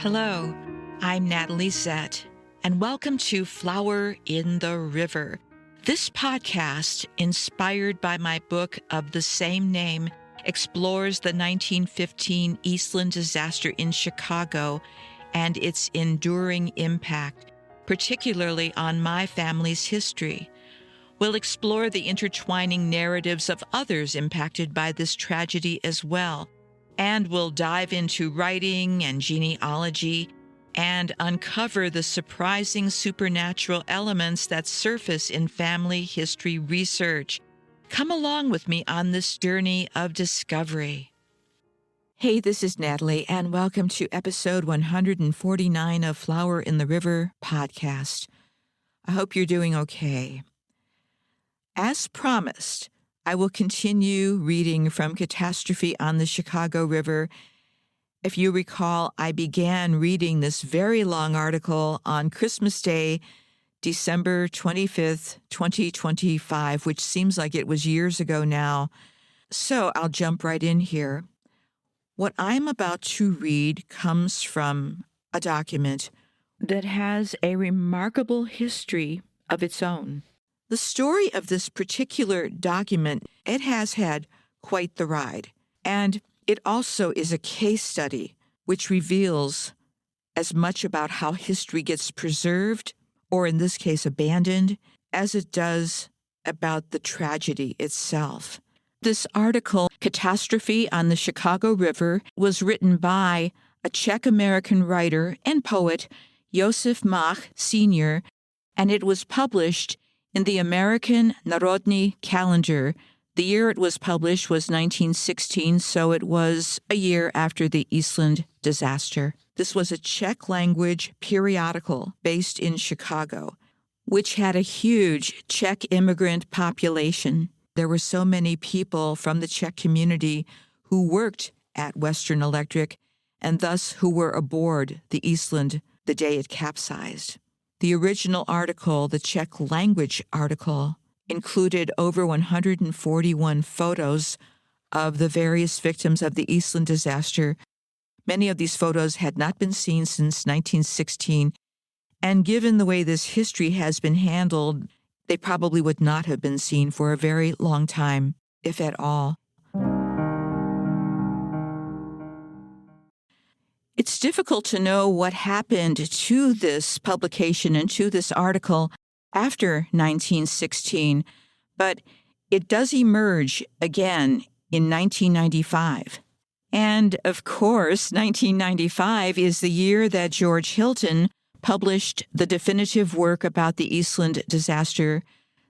Hello, I'm Natalie Zett, and welcome to Flower in the River. This podcast, inspired by my book of the same name, explores the 1915 Eastland Disaster in Chicago and its enduring impact, particularly on my family's history. We'll explore the intertwining narratives of others impacted by this tragedy as well, and we'll dive into writing and genealogy and uncover the surprising supernatural elements that surface in family history research. Come along with me on this journey of discovery. Hey, this is Natalie, and welcome to episode 149 of Flower in the River podcast. I hope you're doing okay. As promised, I will continue reading from Catastrophe on the Chicago River. If you recall, I began reading this very long article on Christmas Day, December 25th, 2025, which seems like it was years ago now. So I'll jump right in here. What I'm about to read comes from a document that has a remarkable history of its own. The story of this particular document, it has had quite the ride, and it also is a case study which reveals as much about how history gets preserved, or in this case abandoned, as it does about the tragedy itself. This article, Catastrophe on the Chicago River, was written by a Czech-American writer and poet, Josef Mach Sr., and it was published in the American Národní calendar. The year it was published was 1916, so it was a year after the Eastland Disaster. This was a Czech-language periodical based in Chicago, which had a huge Czech immigrant population. There were so many people from the Czech community who worked at Western Electric and thus who were aboard the Eastland the day it capsized. The original article, the Czech language article, included over 141 photos of the various victims of the Eastland disaster. Many of these photos had not been seen since 1916, and given the way this history has been handled, they probably would not have been seen for a very long time, if at all. It's difficult to know what happened to this publication and to this article after 1916, but it does emerge again in 1995. And, of course, 1995 is the year that George Hilton published the definitive work about the Eastland disaster,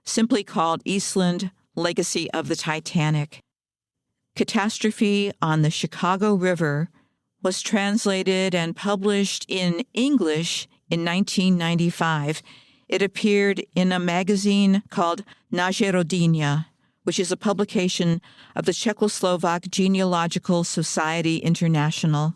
simply called Eastland: Legacy of the Titanic. Catastrophe on the Chicago River was translated and published in English in 1995. It appeared in a magazine called Naše Rodině, which is a publication of the Czechoslovak Genealogical Society International.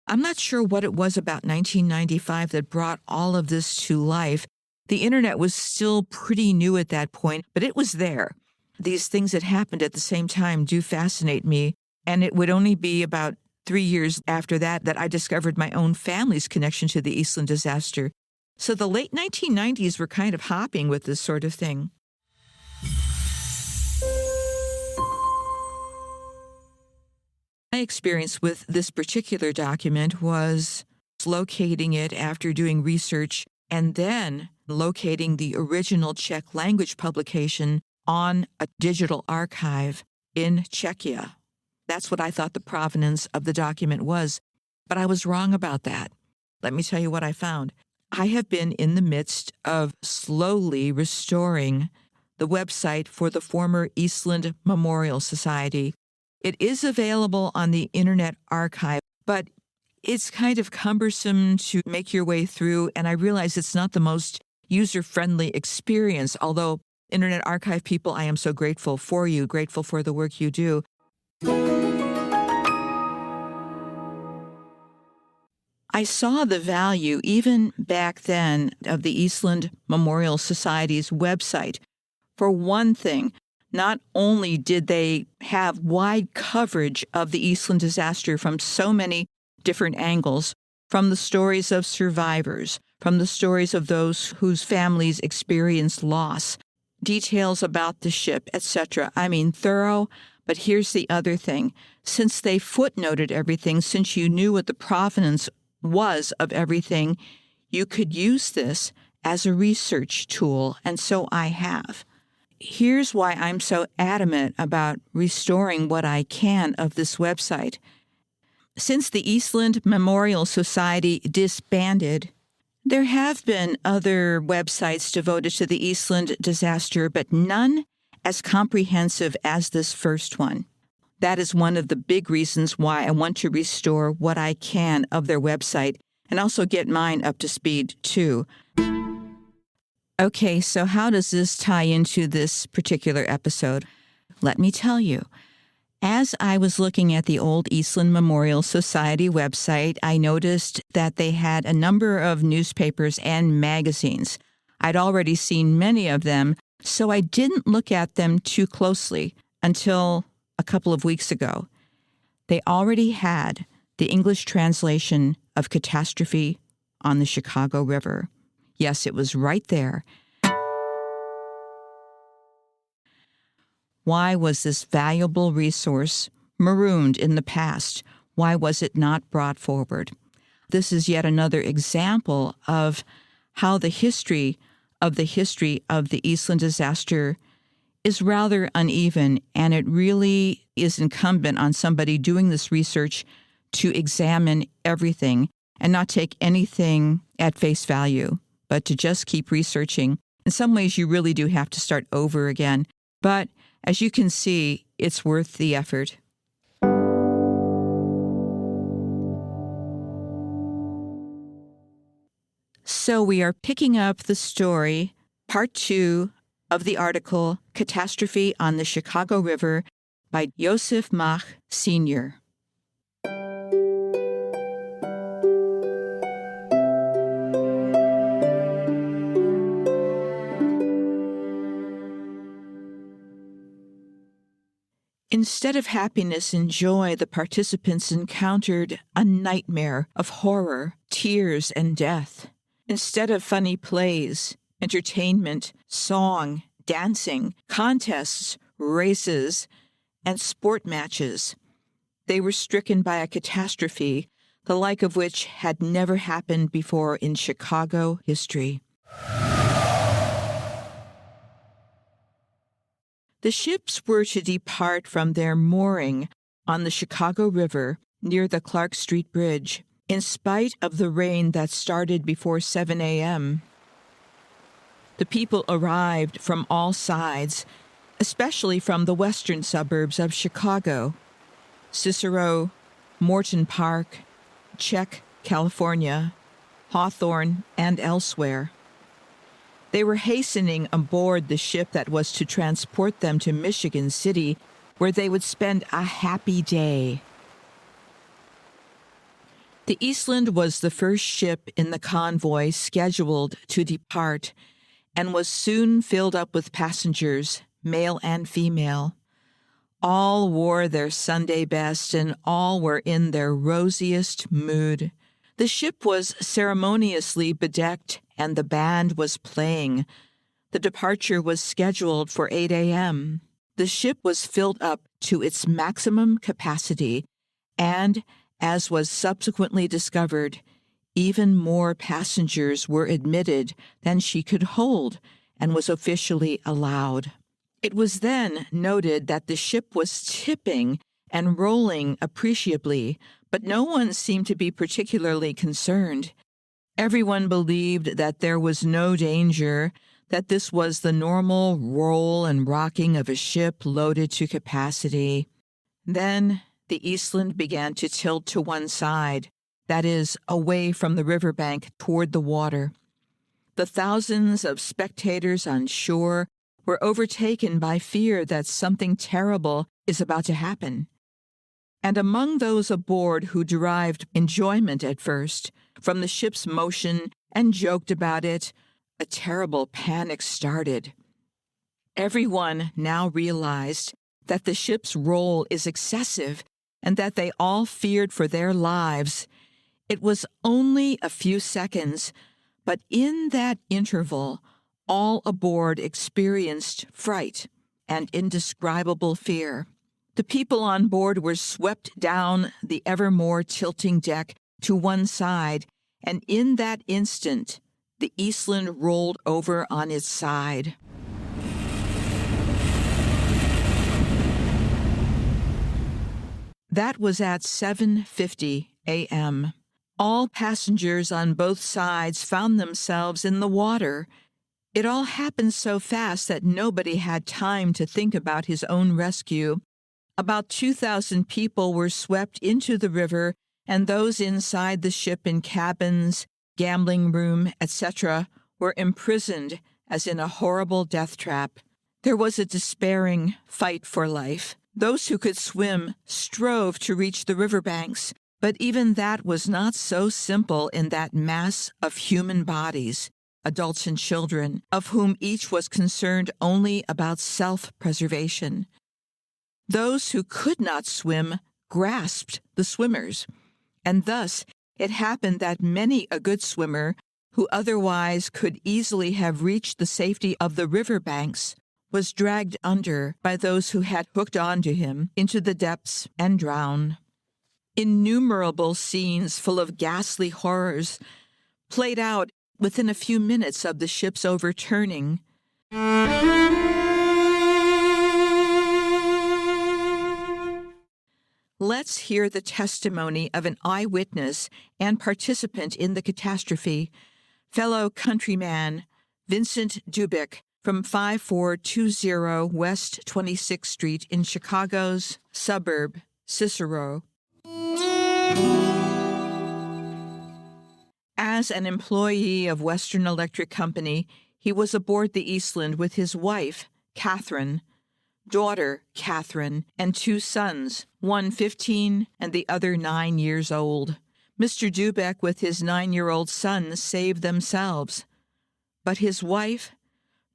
I'm not sure what it was about 1995 that brought all of this to life. The internet was still pretty new at that point, but it was there. These things that happened at the same time do fascinate me, and it would only be about 3 years after that I discovered my own family's connection to the Eastland disaster. So the late 1990s were kind of hopping with this sort of thing. My experience with this particular document was locating it after doing research and then locating the original Czech language publication on a digital archive in Czechia. That's what I thought the provenance of the document was, but I was wrong about that. Let me tell you what I found. I have been in the midst of slowly restoring the website for the former Eastland Memorial Society. It is available on the Internet Archive, but it's kind of cumbersome to make your way through, and I realize it's not the most user-friendly experience, although Internet Archive people, I am so grateful for you, grateful for the work you do. I saw the value, even back then, of the Eastland Memorial Society's website. For one thing, Not only did they have wide coverage of the Eastland disaster from so many different angles, from the stories of survivors, from the stories of those whose families experienced loss, details about the ship, etc. I mean, thorough. But here's the other thing. Since they footnoted everything, since you knew what the provenance was of everything, you could use this as a research tool, and so I have. Here's why I'm so adamant about restoring what I can of this website. Since the Eastland Memorial Society disbanded, there have been other websites devoted to the Eastland disaster, but none as comprehensive as this first one. That is one of the big reasons why I want to restore what I can of their website and also get mine up to speed too. Okay, so how does this tie into this particular episode? Let me tell you. As I was looking at the old Eastland Memorial Society website, I noticed that they had a number of newspapers and magazines. I'd already seen many of them, so I didn't look at them too closely until a couple of weeks ago. They already had the English translation of Catastrophe on the Chicago River. Yes, it was right there. Why was this valuable resource marooned in the past? Why was it not brought forward? This is yet another example of how the history of the Eastland disaster is rather uneven, and it really is incumbent on somebody doing this research to examine everything and not take anything at face value, but to just keep researching. In some ways, you really do have to start over again. But as you can see, it's worth the effort. So we are picking up the story, part 2 of the article, Catastrophe on the Chicago River by Josef Mach Sr. Instead of happiness and joy, the participants encountered a nightmare of horror, tears, and death. Instead of funny plays, entertainment, song, dancing, contests, races, and sport matches, they were stricken by a catastrophe, the like of which had never happened before in Chicago history. The ships were to depart from their mooring on the Chicago River near the Clark Street Bridge, in spite of the rain that started before 7 a.m. The people arrived from all sides, especially from the western suburbs of Chicago, Cicero, Morton Park, Czech, California, Hawthorne, and elsewhere. They were hastening aboard the ship that was to transport them to Michigan City, where they would spend a happy day. The Eastland was the first ship in the convoy scheduled to depart and was soon filled up with passengers, male and female. All wore their Sunday best and all were in their rosiest mood. The ship was ceremoniously bedecked and the band was playing. The departure was scheduled for 8 a.m. The ship was filled up to its maximum capacity, and, as was subsequently discovered, even more passengers were admitted than she could hold and was officially allowed. It was then noted that the ship was tipping and rolling appreciably, but no one seemed to be particularly concerned. Everyone believed that there was no danger, that this was the normal roll and rocking of a ship loaded to capacity. Then the Eastland began to tilt to one side, that is, away from the riverbank toward the water. The thousands of spectators on shore were overtaken by fear that something terrible is about to happen. And among those aboard who derived enjoyment at first from the ship's motion and joked about it, a terrible panic started. Everyone now realized that the ship's roll is excessive and that they all feared for their lives. It was only a few seconds, but in that interval, all aboard experienced fright and indescribable fear. The people on board were swept down the ever more tilting deck to one side, and in that instant, the Eastland rolled over on its side. That was at 7:50 a.m. All passengers on both sides found themselves in the water. It all happened so fast that nobody had time to think about his own rescue. About 2,000 people were swept into the river, and those inside the ship in cabins, gambling room, etc., were imprisoned as in a horrible death trap. There was a despairing fight for life. Those who could swim strove to reach the riverbanks, but even that was not so simple in that mass of human bodies, adults and children, of whom each was concerned only about self-preservation. Those who could not swim grasped the swimmers, and thus it happened that many a good swimmer, who otherwise could easily have reached the safety of the riverbanks, was dragged under by those who had hooked onto him into the depths and drowned. Innumerable scenes full of ghastly horrors played out within a few minutes of the ship's overturning. Let's hear the testimony of an eyewitness and participant in the catastrophe, fellow countryman Vincent Dubik from 5420 West 26th Street in Chicago's suburb, Cicero. As an employee of Western Electric Company, he was aboard the Eastland with his wife, Catherine, daughter, Catherine, and two sons, one 15 and the other 9 years old. Mr. Dubek with his 9-year-old son saved themselves, but his wife,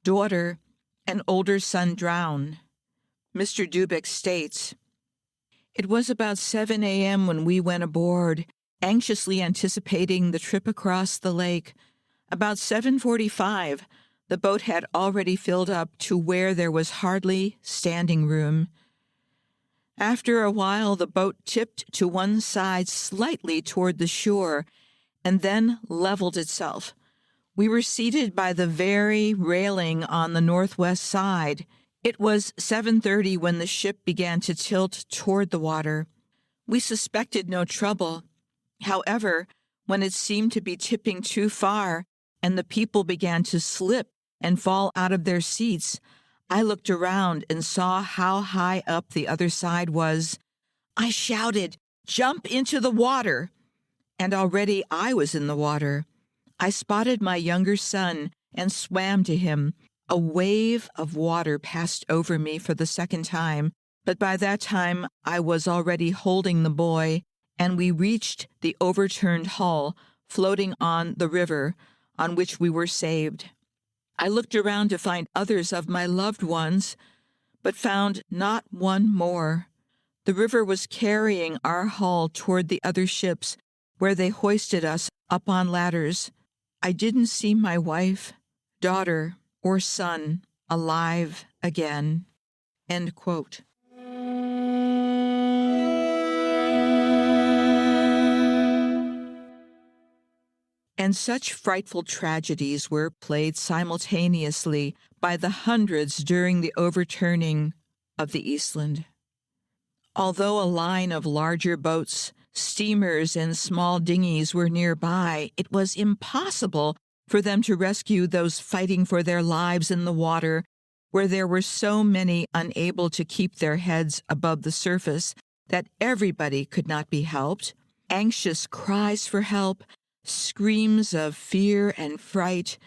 daughter, and older son drowned. Mr. Dubek states, "It was about 7 a.m. when we went aboard, anxiously anticipating the trip across the lake. About 7:45, the boat had already filled up to where there was hardly standing room. After a while, the boat tipped to one side slightly toward the shore and then leveled itself. We were seated by the very railing on the northwest side. It was 7:30 when the ship began to tilt toward the water. We suspected no trouble. However, when it seemed to be tipping too far and the people began to slip and fall out of their seats, I looked around and saw how high up the other side was. I shouted, 'Jump into the water!' And already I was in the water. I spotted my younger son and swam to him. A wave of water passed over me for the second time, but by that time I was already holding the boy, and we reached the overturned hull floating on the river on which we were saved. I looked around to find others of my loved ones, but found not one more. The river was carrying our hull toward the other ships, where they hoisted us up on ladders. I didn't see my wife, daughter, or son alive again." End quote. And such frightful tragedies were played simultaneously by the hundreds during the overturning of the Eastland. Although a line of larger boats, steamers, and small dinghies were nearby, it was impossible for them to rescue those fighting for their lives in the water, where there were so many unable to keep their heads above the surface that everybody could not be helped. Anxious cries for help, screams of fear and fright,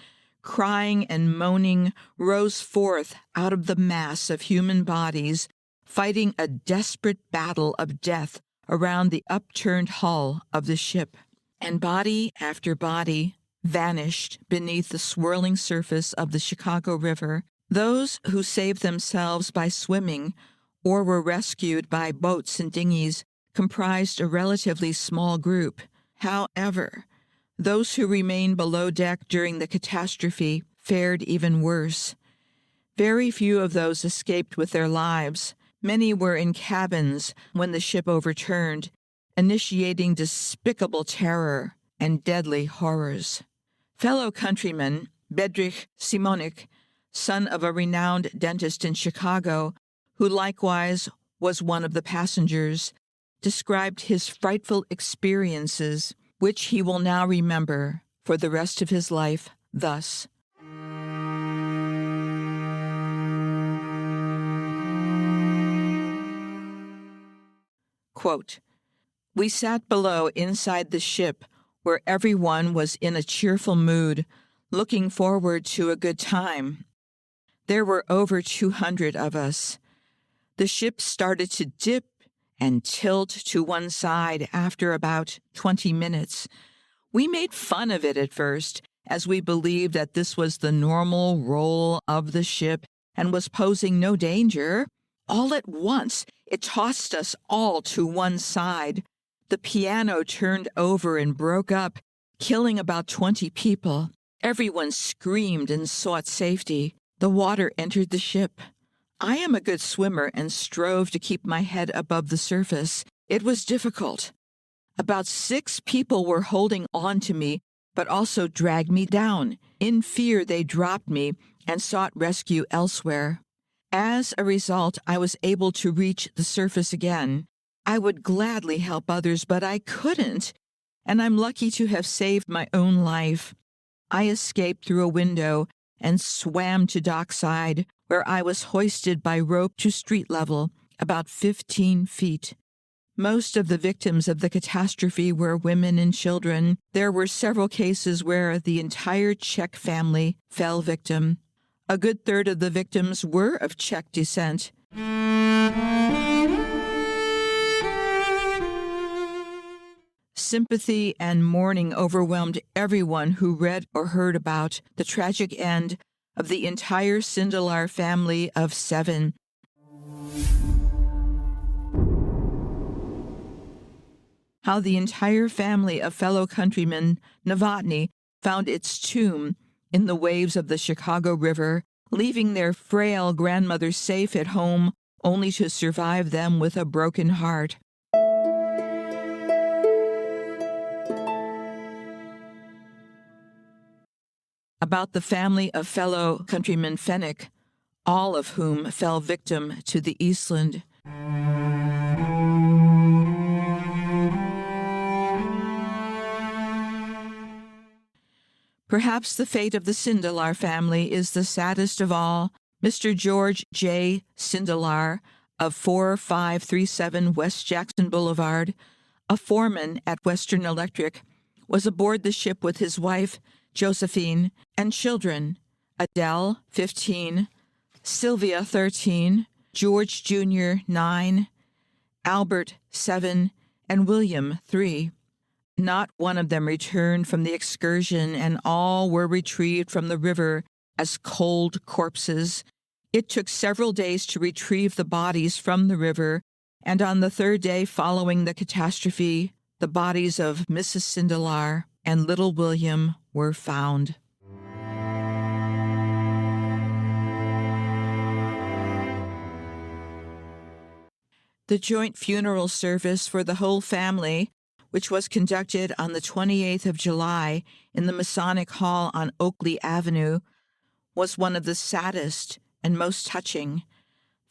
crying and moaning rose forth out of the mass of human bodies, fighting a desperate battle of death around the upturned hull of the ship. And body after body vanished beneath the swirling surface of the Chicago River. Those who saved themselves by swimming or were rescued by boats and dinghies comprised a relatively small group. However, those who remained below deck during the catastrophe fared even worse. Very few of those escaped with their lives. Many were in cabins when the ship overturned, initiating despicable terror and deadly horrors. Fellow countryman Bedřich Simonik, son of a renowned dentist in Chicago, who likewise was one of the passengers, described his frightful experiences, which he will now remember for the rest of his life, thus. Quote, "We sat below inside the ship where everyone was in a cheerful mood, looking forward to a good time. There were over 200 of us. The ship started to dip and tilt to one side after about 20 minutes. We made fun of it at first, as we believed that this was the normal roll of the ship and was posing no danger. All at once, it tossed us all to one side. The piano turned over and broke up, killing about 20 people. Everyone screamed and sought safety. The water entered the ship. I am a good swimmer and strove to keep my head above the surface. It was difficult. About 6 people were holding on to me, but also dragged me down. In fear, they dropped me and sought rescue elsewhere. As a result, I was able to reach the surface again. I would gladly help others, but I couldn't, and I'm lucky to have saved my own life. I escaped through a window and swam to dockside, where I was hoisted by rope to street level, about 15 feet. Most of the victims of the catastrophe were women and children. There were several cases where the entire Czech family fell victim. A good third of the victims were of Czech descent. Sympathy and mourning overwhelmed everyone who read or heard about the tragic end of the entire Sindelar family of 7. How the entire family of fellow countryman Novotny found its tomb in the waves of the Chicago River, leaving their frail grandmother safe at home only to survive them with a broken heart. About the family of fellow countryman Fennick, all of whom fell victim to the Eastland. Perhaps the fate of the Sindelar family is the saddest of all. Mr. George J. Sindelar of 4537 West Jackson Boulevard, a foreman at Western Electric, was aboard the ship with his wife, Josephine, and children, Adele, 15, Sylvia, 13, George Jr., 9, Albert, 7, and William, 3. Not one of them returned from the excursion, and all were retrieved from the river as cold corpses. It took several days to retrieve the bodies from the river, and on the 3rd day following the catastrophe, the bodies of Mrs. Sindelar and little William were found. The joint funeral service for the whole family, which was conducted on the 28th of July in the Masonic Hall on Oakley Avenue, was one of the saddest and most touching.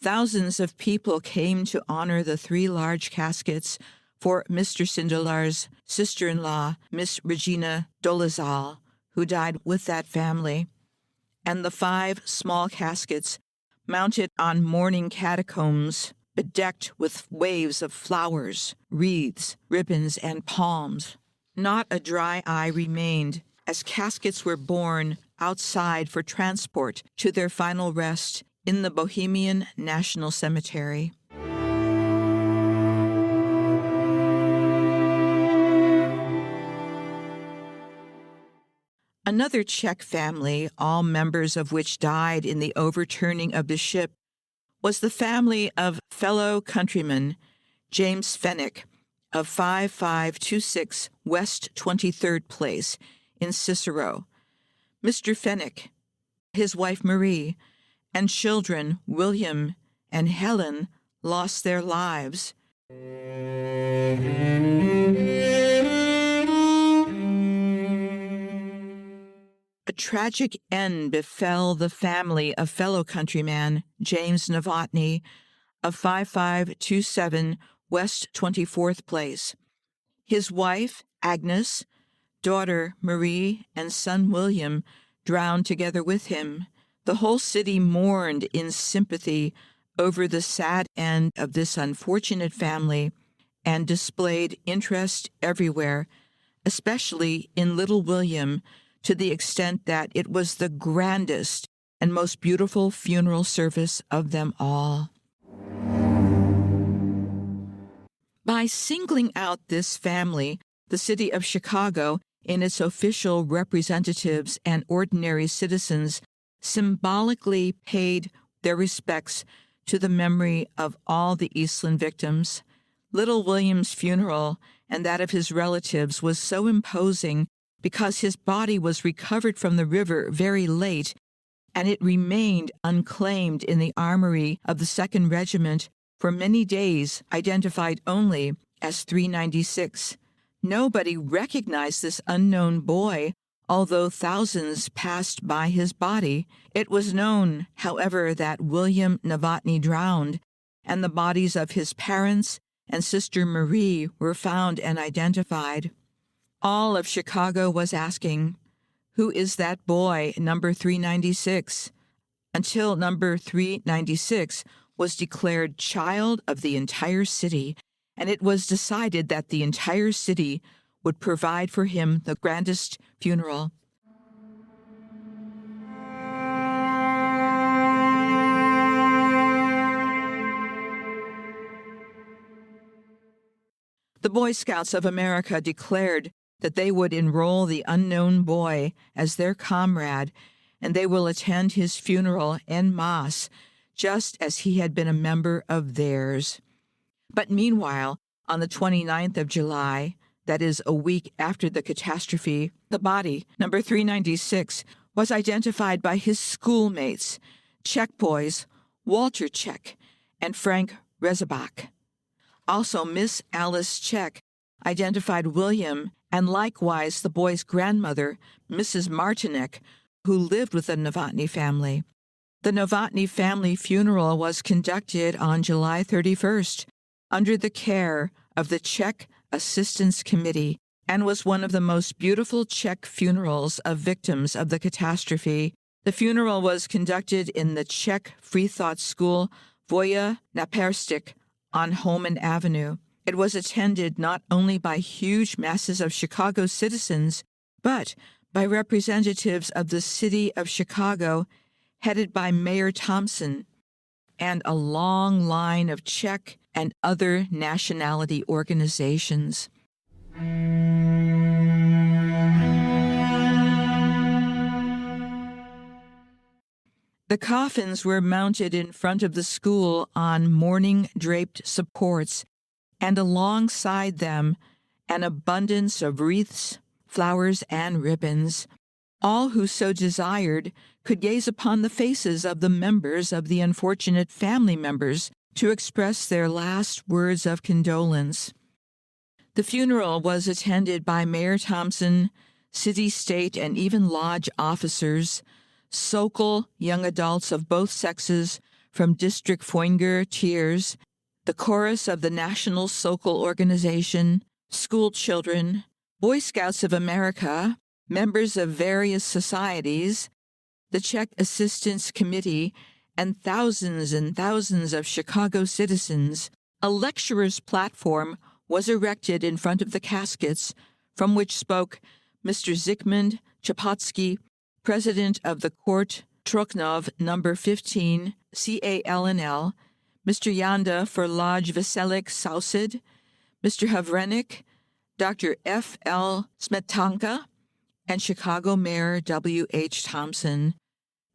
Thousands of people came to honor the 3 large caskets for Mr. Sindelar's sister-in-law, Miss Regina Dolezal, who died with that family, and the 5 small caskets mounted on mourning catacombs, bedecked with waves of flowers, wreaths, ribbons, and palms. Not a dry eye remained as caskets were borne outside for transport to their final rest in the Bohemian National Cemetery. Another Czech family, all members of which died in the overturning of the ship, was the family of fellow countryman James Fenwick of 5526 West 23rd Place in Cicero. Mr. Fenwick, his wife Marie, and children William and Helen lost their lives. A tragic end befell the family of fellow countryman James Novotny of 5527 West 24th Place. His wife, Agnes, daughter Marie, and son William drowned together with him. The whole city mourned in sympathy over the sad end of this unfortunate family and displayed interest everywhere, especially in little William, to the extent that it was the grandest and most beautiful funeral service of them all. By singling out this family, the city of Chicago, in its official representatives and ordinary citizens, symbolically paid their respects to the memory of all the Eastland victims. Little William's funeral and that of his relatives was so imposing because his body was recovered from the river very late, and it remained unclaimed in the armory of the 2nd Regiment for many days, identified only as 396. Nobody recognized this unknown boy, although thousands passed by his body. It was known, however, that William Novotny drowned, and the bodies of his parents and sister Marie were found and identified. All of Chicago was asking, "Who is that boy, number 396?" Until number 396 was declared child of the entire city, and it was decided that the entire city would provide for him the grandest funeral. The Boy Scouts of America declared that they would enroll the unknown boy as their comrade, and they will attend his funeral en masse, just as he had been a member of theirs. But meanwhile, on the 29th of July, that is a week after the catastrophe, the body, number 396, was identified by his schoolmates, Czech boys Walter Czech and Frank Rezabach. Also, Miss Alice Czech identified William and likewise the boy's grandmother, Mrs. Martinek, who lived with the Novotny family. The Novotny family funeral was conducted on July 31st under the care of the Czech Assistance Committee and was one of the most beautiful Czech funerals of victims of the catastrophe. The funeral was conducted in the Czech freethought school Voja Naperstik on Holman Avenue. It was attended not only by huge masses of Chicago citizens, but by representatives of the city of Chicago, headed by Mayor Thompson, and a long line of Czech and other nationality organizations. The coffins were mounted in front of the school on mourning-draped supports, and alongside them an abundance of wreaths, flowers, and ribbons. All who so desired could gaze upon the faces of the members of the unfortunate family members to express their last words of condolence. The funeral was attended by Mayor Thompson, city, state, and even lodge officers, Sokol young adults of both sexes from District Foinger Tiers, the chorus of the National Sokol Organization, school children, Boy Scouts of America, members of various societies, the Czech Assistance Committee, and thousands of Chicago citizens. A lecturer's platform was erected in front of the caskets, from which spoke Mr. Zygmunt Chapotsky, president of the Court Trochnov No. 15, CALNL, Mr. Yanda for Lodge Veselik Sousid, Mr. Havrenik, Dr. F.L. Smetanka, and Chicago Mayor W.H. Thompson.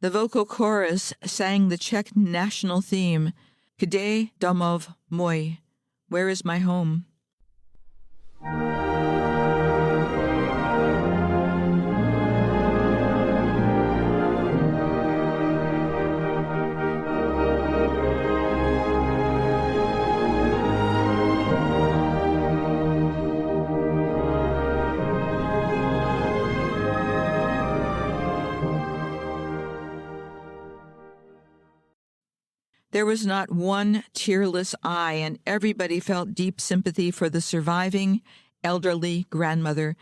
The vocal chorus sang the Czech national theme, Kde domov můj, Where is my home? There was not one tearless eye, and everybody felt deep sympathy for the surviving elderly grandmother,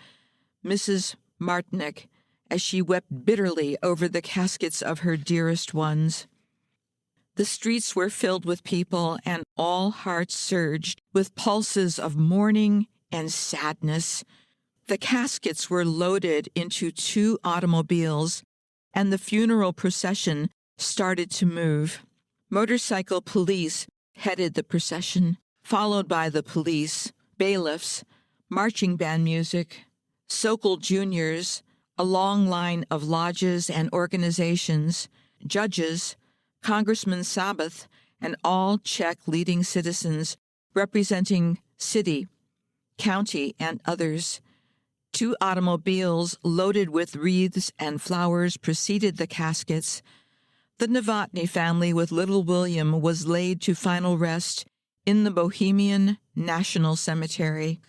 Mrs. Martinek, as she wept bitterly over the caskets of her dearest ones. The streets were filled with people, and all hearts surged with pulses of mourning and sadness. The caskets were loaded into 2 automobiles, and the funeral procession started to move. Motorcycle police headed the procession, followed by the police, bailiffs, marching band music, Sokol juniors, a long line of lodges and organizations, judges, Congressman Sabbath, and all Czech leading citizens representing city, county, and others. 2 automobiles loaded with wreaths and flowers preceded the caskets. The Novotny family with little William was laid to final rest in the Bohemian National Cemetery.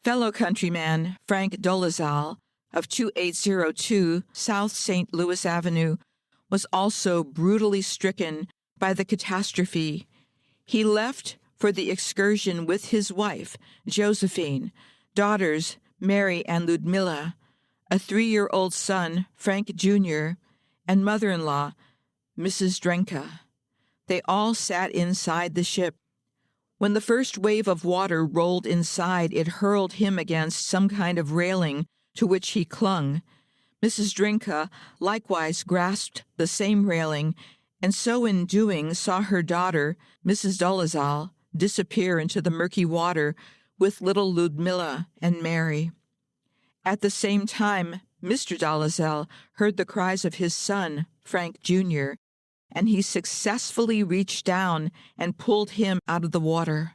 Fellow countryman Frank Dolezal of 2802 South St. Louis Avenue was also brutally stricken by the catastrophe. He left for the excursion with his wife, Josephine, daughters, Mary and Ludmilla, a 3-year-old son, Frank Jr., and mother-in-law, Mrs. Drenka. They all sat inside the ship. When the first wave of water rolled inside, it hurled him against some kind of railing to which he clung. Mrs. Drenka likewise grasped the same railing, and so in doing saw her daughter, Mrs. Dolezal, disappear into the murky water with little Ludmilla and Mary. At the same time, Mr. Dolezal heard the cries of his son, Frank Jr., and he successfully reached down and pulled him out of the water.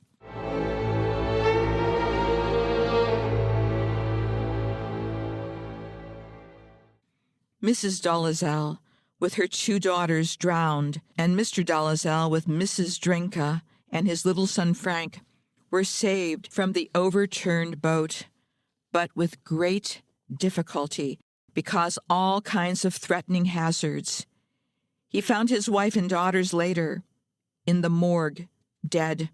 Mrs. Dolezal, with her 2 daughters, drowned, and Mr. Dolezal, with Mrs. Drenka and his little son Frank, were saved from the overturned boat, but with great difficulty because all kinds of threatening hazards. He found his wife and daughters later in the morgue, dead.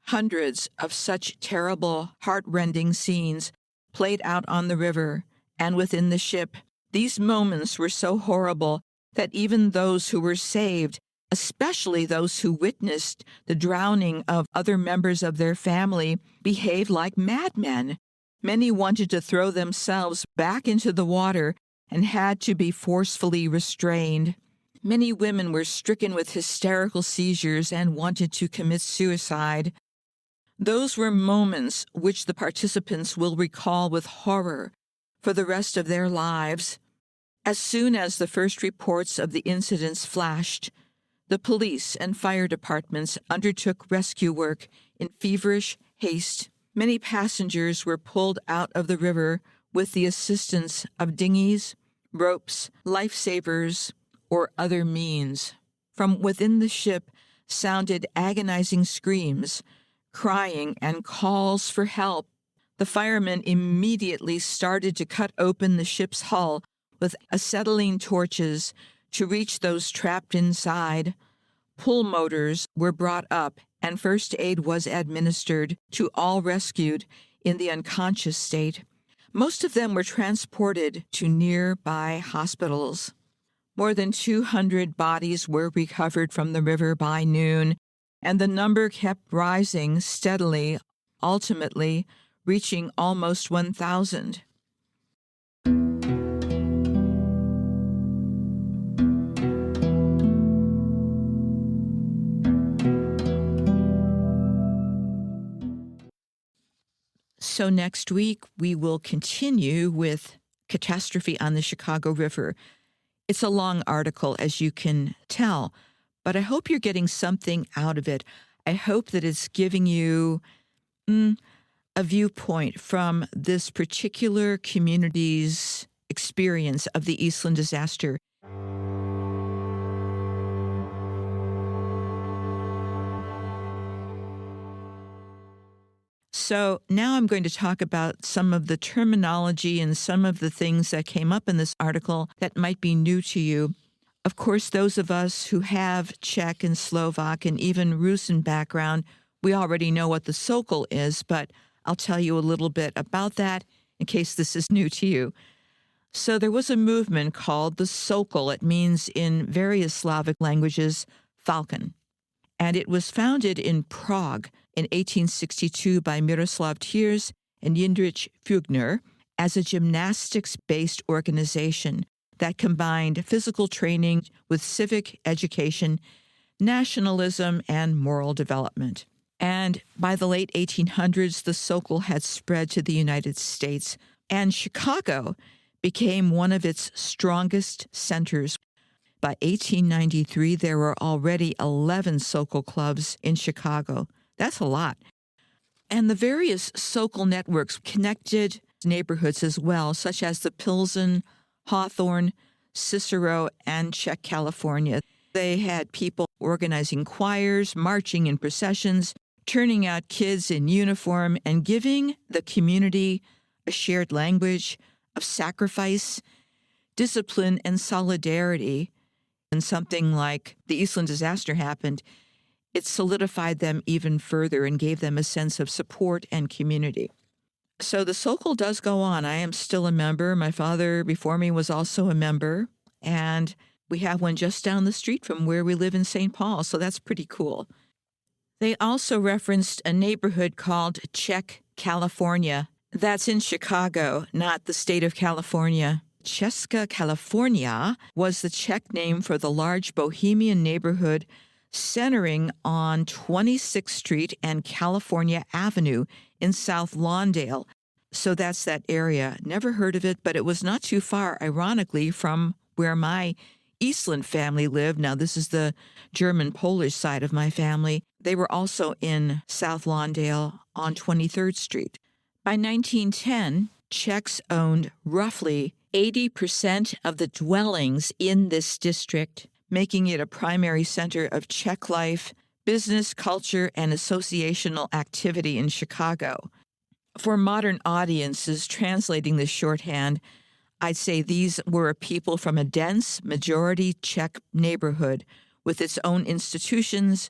Hundreds of such terrible, heart-rending scenes played out on the river and within the ship. These moments were so horrible that even those who were saved, especially those who witnessed the drowning of other members of their family, behaved like madmen. Many wanted to throw themselves back into the water and had to be forcefully restrained. Many women were stricken with hysterical seizures and wanted to commit suicide. Those were moments which the participants will recall with horror for the rest of their lives. As soon as the first reports of the incidents flashed, the police and fire departments undertook rescue work in feverish haste. Many passengers were pulled out of the river with the assistance of dinghies, ropes, lifesavers, or other means. From within the ship sounded agonizing screams, crying, and calls for help. The firemen immediately started to cut open the ship's hull with acetylene torches to reach those trapped inside. Pull motors were brought up, and first aid was administered to all rescued in the unconscious state. Most of them were transported to nearby hospitals. More than 200 bodies were recovered from the river by noon, and the number kept rising steadily, ultimately reaching almost 1,000. So next week, we will continue with Catastrophe on the Chicago River. It's a long article, as you can tell, but I hope you're getting something out of it. I hope that it's giving you a viewpoint from this particular community's experience of the Eastland disaster. So now I'm going to talk about some of the terminology and some of the things that came up in this article that might be new to you. Of course, those of us who have Czech and Slovak and even Russian background, we already know what the Sokol is, but I'll tell you a little bit about that in case this is new to you. So there was a movement called the Sokol. It means in various Slavic languages, falcon. And it was founded in Prague in 1862 by Miroslav Tiers and Jindřich Fugner as a gymnastics-based organization that combined physical training with civic education, nationalism, and moral development. And by the late 1800s, the Sokol had spread to the United States, and Chicago became one of its strongest centers. By 1893, there were already 11 Sokol clubs in Chicago. That's a lot. And the various Sokol networks connected neighborhoods as well, such as the Pilsen, Hawthorne, Cicero, and Czech, California. They had people organizing choirs, marching in processions, turning out kids in uniform, and giving the community a shared language of sacrifice, discipline, and solidarity. And something like the Eastland disaster happened, it solidified them even further and gave them a sense of support and community. So the Sokol does go on. I am still a member. My father before me was also a member. And we have one just down the street from where we live in St. Paul. So that's pretty cool. They also referenced a neighborhood called Czech, California. That's in Chicago, not the state of California. Česká California was the Czech name for the large bohemian neighborhood centering on 26th Street and California Avenue in South Lawndale. So that's that area. Never heard of it, but it was not too far, ironically, from where my Eastland family lived. Now, this is the German-Polish side of my family. They were also in South Lawndale on 23rd Street. By 1910, Czechs owned roughly 80% of the dwellings in this district, making it a primary center of Czech life, business, culture, and associational activity in Chicago. For modern audiences translating this shorthand, I'd say these were people from a dense, majority Czech neighborhood with its own institutions,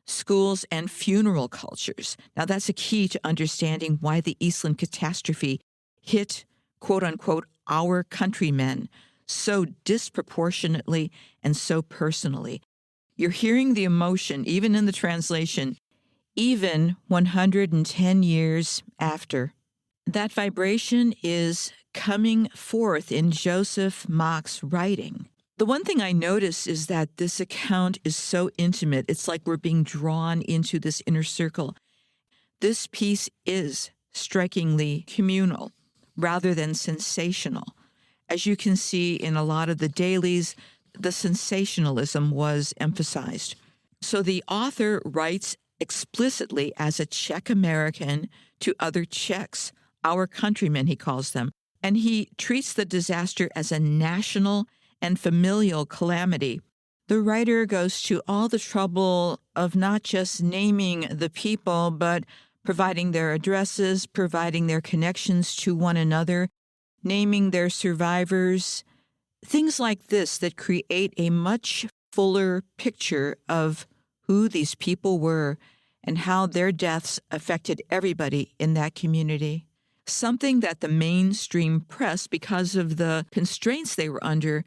schools, and funeral cultures. Now, that's a key to understanding why the Eastland catastrophe hit, quote-unquote, our countrymen so disproportionately and so personally. You're hearing the emotion, even in the translation, even 110 years after. That vibration is coming forth in Josef Mach's writing. The one thing I notice is that this account is so intimate. It's like we're being drawn into this inner circle. This piece is strikingly communal rather than sensational. As you can see in a lot of the dailies, the sensationalism was emphasized. So the author writes explicitly as a Czech American to other Czechs, our countrymen, he calls them, and he treats the disaster as a national and familial calamity. The writer goes to all the trouble of not just naming the people, but providing their addresses, providing their connections to one another, naming their survivors, things like this that create a much fuller picture of who these people were and how their deaths affected everybody in that community. Something that the mainstream press, because of the constraints they were under,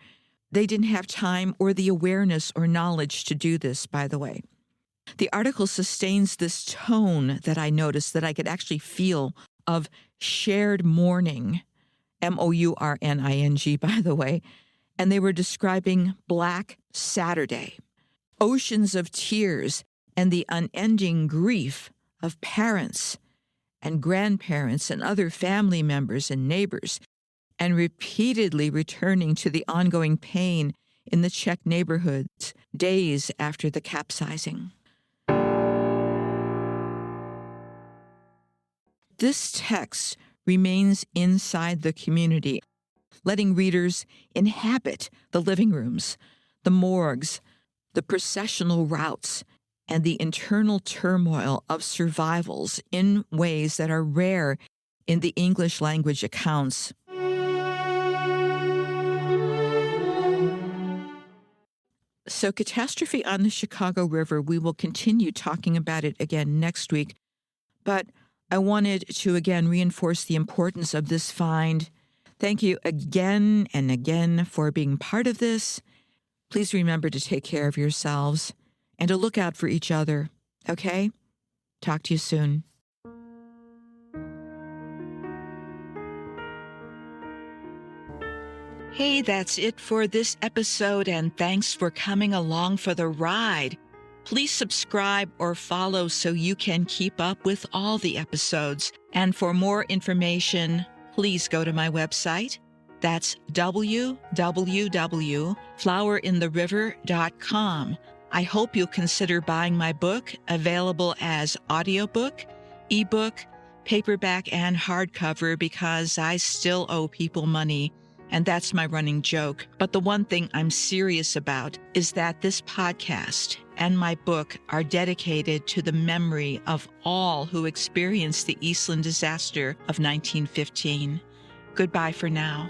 they didn't have time or the awareness or knowledge to do this, by the way. The article sustains this tone that I noticed, that I could actually feel, of shared mourning, mourning, by the way, and they were describing Black Saturday, oceans of tears, and the unending grief of parents and grandparents and other family members and neighbors, and repeatedly returning to the ongoing pain in the Czech neighborhoods days after the capsizing. This text remains inside the community, letting readers inhabit the living rooms, the morgues, the processional routes, and the internal turmoil of survivals in ways that are rare in the English language accounts. So, Catastrophe on the Chicago River, we will continue talking about it again next week, but I wanted to again reinforce the importance of this find. Thank you again and again for being part of this. Please remember to take care of yourselves and to look out for each other, okay? Talk to you soon. Hey, that's it for this episode, and thanks for coming along for the ride. Please subscribe or follow so you can keep up with all the episodes. And for more information, please go to my website. That's www.flowerintheriver.com. I hope you'll consider buying my book, available as audiobook, ebook, paperback, and hardcover, because I still owe people money. And that's my running joke. But the one thing I'm serious about is that this podcast and my book are dedicated to the memory of all who experienced the Eastland Disaster of 1915. Goodbye for now.